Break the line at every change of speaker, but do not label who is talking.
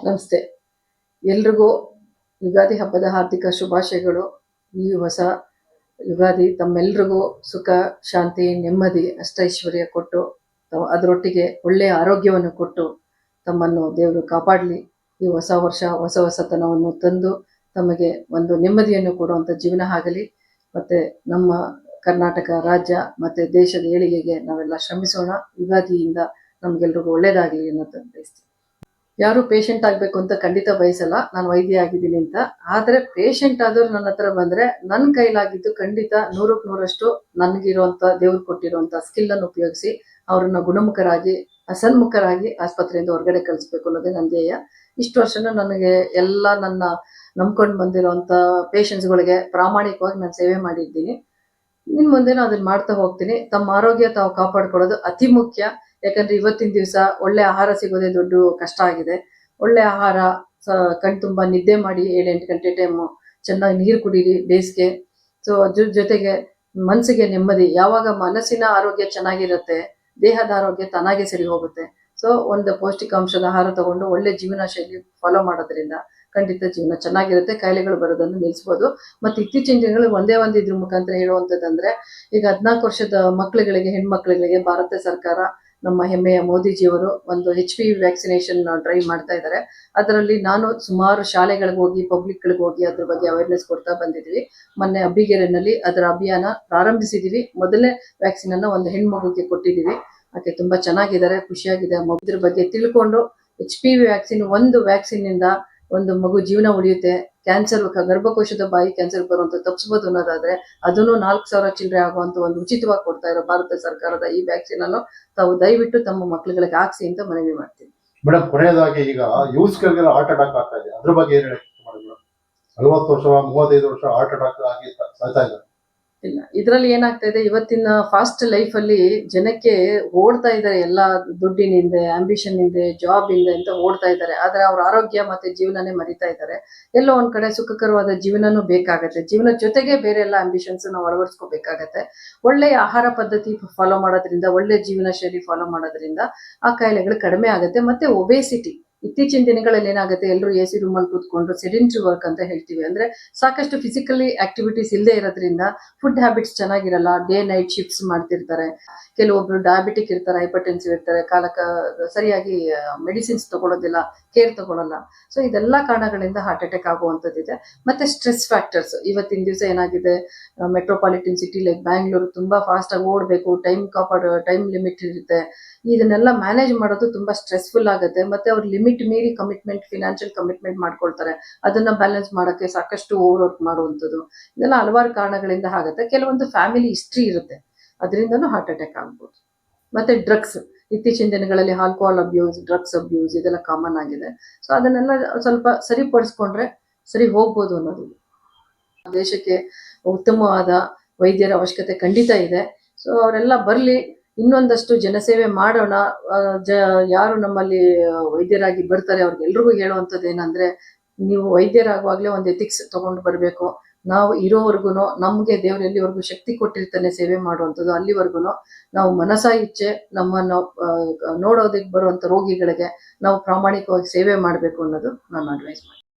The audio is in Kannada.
ನಮಸ್ತೆ. ಎಲ್ರಿಗೂ ಯುಗಾದಿ ಹಬ್ಬದ ಹಾರ್ದಿಕ ಶುಭಾಶಯಗಳು. ಈ ಹೊಸ ಯುಗಾದಿ ತಮ್ಮೆಲ್ರಿಗೂ ಸುಖ, ಶಾಂತಿ, ನೆಮ್ಮದಿ, ಅಷ್ಟೈಶ್ವರ್ಯ ಕೊಟ್ಟು ಅದರೊಟ್ಟಿಗೆ ಒಳ್ಳೆಯ ಆರೋಗ್ಯವನ್ನು ಕೊಟ್ಟು ತಮ್ಮನ್ನು ದೇವರು ಕಾಪಾಡಲಿ. ಈ ಹೊಸ ವರ್ಷ ಹೊಸತನವನ್ನು ತಂದು ತಮಗೆ ಒಂದು ನೆಮ್ಮದಿಯನ್ನು ಕೊಡುವಂಥ ಜೀವನ ಆಗಲಿ. ಮತ್ತು ನಮ್ಮ ಕರ್ನಾಟಕ ರಾಜ್ಯ ಮತ್ತು ದೇಶದ ಏಳಿಗೆಗೆ ನಾವೆಲ್ಲ ಶ್ರಮಿಸೋಣ. ಯುಗಾದಿಯಿಂದ ನಮಗೆಲ್ರಿಗೂ ಒಳ್ಳೆಯದಾಗಲಿ ಅನ್ನೋದನ್ನು ಬಯಸ್ತೀನಿ. ಯಾರು ಪೇಷಂಟ್ ಆಗಬೇಕು ಅಂತ ಖಂಡಿತ ಬಯಸಲ್ಲ, ನಾನು ವೈದ್ಯ ಆಗಿದ್ದೀನಿ ಅಂತ. ಆದರೆ ಪೇಷಂಟ್ ಆದವ್ರು ನನ್ನ ಹತ್ರ ಬಂದರೆ ನನ್ನ ಕೈಲಾಗಿದ್ದು ಖಂಡಿತ 100ಕ್ಕೆ 100ರಷ್ಟು ನನಗಿರುವಂಥ ದೇವ್ರು ಕೊಟ್ಟಿರುವಂಥ ಸ್ಕಿಲ್ಲನ್ನು ಉಪಯೋಗಿಸಿ ಅವರನ್ನು ಗುಣಮುಖರಾಗಿ ಸನ್ಮುಖರಾಗಿ ಆಸ್ಪತ್ರೆಯಿಂದ ಹೊರಗಡೆ ಕಳಿಸ್ಬೇಕು ಅನ್ನೋದೇ ನನ್ನ ಧ್ಯೇಯ. ಇಷ್ಟು ವರ್ಷನೂ ನನಗೆ ಎಲ್ಲ ನನ್ನ ನಂಬ್ಕೊಂಡು ಬಂದಿರೋಂಥ ಪೇಷಂಟ್ಸ್ಗಳಿಗೆ ಪ್ರಾಮಾಣಿಕವಾಗಿ ನಾನು ಸೇವೆ ಮಾಡಿದ್ದೀನಿ. ಇನ್ನು ಮುಂದೆನೂ ಅದನ್ನು ಮಾಡ್ತಾ ಹೋಗ್ತೀನಿ. ತಮ್ಮ ಆರೋಗ್ಯ ತಾವು ಕಾಪಾಡ್ಕೊಳ್ಳೋದು ಅತಿ ಮುಖ್ಯ. ಯಾಕಂದ್ರೆ ಇವತ್ತಿನ ದಿವಸ ಒಳ್ಳೆ ಆಹಾರ ಸಿಗೋದೇ ದೊಡ್ಡ ಕಷ್ಟ ಆಗಿದೆ. ಒಳ್ಳೆ ಆಹಾರ, ಕಣ್ತುಂಬ ನಿದ್ದೆ ಮಾಡಿ 7-8 ಗಂಟೆ ಟೈಮು ಚೆನ್ನಾಗಿ ನೀರು ಕುಡೀರಿ ಬೇಸಿಗೆ. ಸೊ ಅದ್ರ ಜೊತೆಗೆ ಮನಸ್ಸಿಗೆ ನೆಮ್ಮದಿ. ಯಾವಾಗ ಮನಸ್ಸಿನ ಆರೋಗ್ಯ ಚೆನ್ನಾಗಿರುತ್ತೆ, ದೇಹದ ಆರೋಗ್ಯ ತಾನಾಗೆ ಸರಿ ಹೋಗುತ್ತೆ. ಸೊ ಒಂದು ಪೌಷ್ಟಿಕಾಂಶದ ಆಹಾರ ತಗೊಂಡು ಒಳ್ಳೆ ಜೀವನ ಶೈಲಿ ಫಾಲೋ ಮಾಡೋದ್ರಿಂದ ಖಂಡಿತ ಜೀವನ ಚೆನ್ನಾಗಿರುತ್ತೆ. ಕಾಯಿಲೆಗಳು ಬರೋದನ್ನು ನಿಲ್ಲಿಸ್ಬೋದು. ಮತ್ತು ಇತ್ತೀಚಿನ ದಿನಗಳು ಒಂದೇ ಇದ್ರ ಮುಖಾಂತರ ಹೇಳುವಂಥದ್ದಂದ್ರೆ, ಈಗ 14 ವರ್ಷದ ಮಕ್ಕಳುಗಳಿಗೆ, ಹೆಣ್ಮಕ್ಳುಗಳಿಗೆ ಭಾರತ ಸರ್ಕಾರ, ನಮ್ಮ ಹೆಮ್ಮೆಯ ಮೋದಿಜಿಯವರು ಒಂದು HPV ವ್ಯಾಕ್ಸಿನೇಷನ್ ಡ್ರೈವ್ ಮಾಡ್ತಾ ಇದ್ದಾರೆ. ಅದರಲ್ಲಿ ನಾನು ಸುಮಾರು ಶಾಲೆಗಳಿಗೆ ಹೋಗಿ, ಪಬ್ಲಿಕ್ಗಳಿಗೆ ಹೋಗಿ ಅದ್ರ ಬಗ್ಗೆ ಅವೇರ್ನೆಸ್ ಕೊಡ್ತಾ ಬಂದಿದ್ದೀವಿ. ಮೊನ್ನೆ ಅಬ್ಬಿಗೆರೆನಲ್ಲಿ ಅದರ ಅಭಿಯಾನ ಪ್ರಾರಂಭಿಸಿದ್ದೀವಿ. ಮೊದಲನೇ ವ್ಯಾಕ್ಸಿನ್ ಅನ್ನು ಒಂದು ಹೆಣ್ಮಗುಗೆ ಕೊಟ್ಟಿದ್ದೀವಿ. ಆಕೆ ತುಂಬಾ ಚೆನ್ನಾಗಿದ್ದಾರೆ, ಖುಷಿಯಾಗಿದೆ. ಮಗುದ್ರ ಬಗ್ಗೆ ತಿಳ್ಕೊಂಡು HPV ವ್ಯಾಕ್ಸಿನ್, ಒಂದು ವ್ಯಾಕ್ಸಿನ್ ಇಂದ ಒಂದು ಮಗು ಜೀವನ ಉಳಿಯುತ್ತೆ. ಕ್ಯಾನ್ಸರ್, ಗರ್ಭಕೋಶದ ಬಾಯಿ ಕ್ಯಾನ್ಸರ್ ಬರುವಂತ ತಪ್ಪಿಸಬಹುದು ಅನ್ನೋದಾದ್ರೆ ಅದನ್ನು 4,000 ಚಿಲ್ಲರೆ ಆಗುವಂತ ಒಂದು ಉಚಿತವಾಗಿ ಕೊಡ್ತಾ ಇರೋ ಭಾರತ ಸರ್ಕಾರದ ಈ ವ್ಯಾಕ್ಸಿನ್ ಅನ್ನು ತಾವು ದಯವಿಟ್ಟು ತಮ್ಮ ಮಕ್ಕಳುಗಳಿಗೆ ಹಾಕ್ಸಿ ಅಂತ ಮನವಿ ಮಾಡ್ತೀನಿ.
ಮೇಡಮ್, ಕೊನೆಯದಾಗಿ ಈಗ ಯೂತ್ಸ್ಗಳಿಗೆಲ್ಲ ಹಾರ್ಟ್ ಅಟ್ಯಾಕ್ ಆಗ್ತಾ ಇದೆ, ಅದ್ರ ಬಗ್ಗೆ ಏನ್ ಹೇಳಕ್ಕೆ ಮಾಡಿದ್ರು? 40 ವರ್ಷ 35 ವರ್ಷ ಹಾರ್ಟ್ ಅಟ್ಯಾಕ್ ಆಗಿ ಸಾಯ್ತಾ ಇದ್ದಾರೆ.
ಇಲ್ಲ, ಇದರಲ್ಲಿ ಏನಾಗ್ತಾ ಇದೆ, ಇವತ್ತಿನ ಫಾಸ್ಟ್ ಲೈಫ್ ಅಲ್ಲಿ ಜನಕ್ಕೆ ಓಡ್ತಾ ಇದ್ದಾರೆ. ಎಲ್ಲ ದುಡ್ಡಿನಿಂದ, ಆಂಬಿಷನ್ ಇಂದ, ಜಾಬ್ ಇಂದ ಅಂತ ಓಡ್ತಾ ಇದ್ದಾರೆ. ಆದ್ರೆ ಅವ್ರ ಆರೋಗ್ಯ ಮತ್ತೆ ಜೀವನನೇ ಮರಿತಾ ಇದ್ದಾರೆ. ಎಲ್ಲೋ ಒಂದ್ ಕಡೆ ಸುಖಕರವಾದ ಜೀವನನೂ ಬೇಕಾಗತ್ತೆ. ಜೀವನದ ಜೊತೆಗೆ ಬೇರೆ ಎಲ್ಲ ಆಂಬಿಷನ್ಸ್ ನಾವು ಅಳವಡಿಸ್ಕೋಬೇಕಾಗತ್ತೆ. ಒಳ್ಳೆಯ ಆಹಾರ ಪದ್ಧತಿ ಫಾಲೋ ಮಾಡೋದ್ರಿಂದ, ಒಳ್ಳೆ ಜೀವನ ಶೈಲಿ ಫಾಲೋ ಮಾಡೋದ್ರಿಂದ ಆ ಕಾಯಿಲೆಗಳು ಕಡಿಮೆ ಆಗುತ್ತೆ. ಮತ್ತೆ ಒಬೇಸಿಟಿ, ಇತ್ತೀಚಿನ ದಿನಗಳಲ್ಲಿ ಏನಾಗುತ್ತೆ, ಎಲ್ಲರೂ AC ರೂಮಲ್ಲಿ ಕೂತ್ಕೊಂಡು ಸೆಡೆಂಟರಿ ವರ್ಕ್ ಅಂತ ಹೇಳ್ತೀವಿ. ಅಂದ್ರೆ ಸಾಕಷ್ಟು ಫಿಸಿಕಲಿ ಆಕ್ಟಿವಿಟೀಸ್ ಇಲ್ಲದೆ ಇರೋದ್ರಿಂದ ಫುಡ್ ಹ್ಯಾಬಿಟ್ಸ್ ಚೆನ್ನಾಗಿರಲ್ಲ. ಡೇ ನೈಟ್ ಶಿಫ್ಟ್ಸ್ ಮಾಡ್ತಿರ್ತಾರೆ. ಕೆಲವೊಬ್ರು ಡಯಾಬಿಟಿಕ್ ಇರ್ತಾರೆ, ಹೈಪರ್ಟೆನ್ಸಿವ್ ಇರ್ತಾರೆ, ಕಾಲಕ್ಕೆ ಸರಿಯಾಗಿ ಮೆಡಿಸಿನ್ಸ್ ತಗೊಳ್ಳೋದಿಲ್ಲ, ಕೇರ್ ತಗೊಳ್ಳಲ್ಲ. ಸೊ ಇದೆಲ್ಲ ಕಾರಣಗಳಿಂದ ಹಾರ್ಟ್ ಅಟ್ಯಾಕ್ ಆಗುವಂಥದ್ದಿದೆ. ಮತ್ತೆ ಸ್ಟ್ರೆಸ್ ಫ್ಯಾಕ್ಟರ್ಸ್. ಇವತ್ತಿನ ದಿವಸ ಏನಾಗಿದೆ, ಮೆಟ್ರೋಪಾಲಿಟನ್ ಸಿಟಿ ಲೈಕ್ ಬ್ಯಾಂಗ್ಳೂರು ತುಂಬಾ ಫಾಸ್ಟ್ ಆಗಿ ಓಡಬೇಕು, ಟೈಮ್ ಲಿಮಿಟ್ ಇರುತ್ತೆ. ಇದನ್ನೆಲ್ಲ ಮ್ಯಾನೇಜ್ ಮಾಡೋದು ತುಂಬಾ ಸ್ಟ್ರೆಸ್ಫುಲ್ ಆಗುತ್ತೆ. ಮತ್ತೆ ಅವ್ರು ಲಿಮಿಟ್ ಮೀರಿ ಕಮಿಟ್ಮೆಂಟ್, ಫಿನಾನ್ಷಿಯಲ್ ಕಮಿಟ್ಮೆಂಟ್ ಮಾಡ್ಕೊಳ್ತಾರೆ. ಅದನ್ನ ಬ್ಯಾಲೆನ್ಸ್ ಮಾಡೋಕ್ಕೆ ಸಾಕಷ್ಟು ಓವರ್ ವರ್ಕ್ ಮಾಡುವಂಥದ್ದು, ಇದೆಲ್ಲ ಹಲವಾರು ಕಾರಣಗಳಿಂದ ಆಗುತ್ತೆ. ಕೆಲವೊಂದು ಫ್ಯಾಮಿಲಿ ಹಿಸ್ಟ್ರಿ ಇರುತ್ತೆ, ಅದರಿಂದನೂ ಹಾರ್ಟ್ ಅಟ್ಯಾಕ್ ಆಗ್ಬೋದು. ಮತ್ತೆ ಡ್ರಗ್ಸ್, ಇತ್ತೀಚಿನ ದಿನಗಳಲ್ಲಿ ಆಲ್ಕೋಹಾಲ್ ಅಬ್ಯೂಸ್, ಡ್ರಗ್ಸ್ ಅಬ್ಯೂಸ್ ಇದೆಲ್ಲ ಕಾಮನ್ ಆಗಿದೆ. ಸೊ ಅದನ್ನೆಲ್ಲ ಸ್ವಲ್ಪ ಸರಿಪಡಿಸ್ಕೊಂಡ್ರೆ ಸರಿ ಹೋಗ್ಬೋದು ಅನ್ನೋದು. ದೇಶಕ್ಕೆ ಉತ್ತಮವಾದ ವೈದ್ಯರ ಅವಶ್ಯಕತೆ ಖಂಡಿತ ಇದೆ. ಸೊ ಅವರೆಲ್ಲ ಬರಲಿ, ಇನ್ನೊಂದಷ್ಟು ಜನಸೇವೆ ಮಾಡೋಣ. ಯಾರು ನಮ್ಮಲ್ಲಿ ವೈದ್ಯರಾಗಿ ಬರ್ತಾರೆ ಅವ್ರಿಗೆಲ್ರಿಗೂ ಹೇಳುವಂಥದ್ದು ಏನಂದ್ರೆ, ನೀವು ವೈದ್ಯರಾಗುವಾಗಲೇ ಒಂದು ಎಥಿಕ್ಸ್ ತಗೊಂಡು ಬರಬೇಕು. ನಾವು ಇರೋವರೆಗೂ ನಮಗೆ ದೇವ್ರು ಎಲ್ಲಿವರೆಗೂ ಶಕ್ತಿ ಕೊಟ್ಟಿರ್ತಾನೆ ಸೇವೆ ಮಾಡುವಂಥದ್ದು, ಅಲ್ಲಿವರೆಗೂ ನಾವು ಮನಸ ಇಚ್ಛೆ ನಮ್ಮನ್ನು ನೋಡೋದಕ್ಕೆ ಬರುವಂಥ ರೋಗಿಗಳಿಗೆ ನಾವು ಪ್ರಾಮಾಣಿಕವಾಗಿ ಸೇವೆ ಮಾಡಬೇಕು ಅನ್ನೋದು ನಾನು ಅಡ್ವೈಸ್ ಮಾಡ್ತೀನಿ.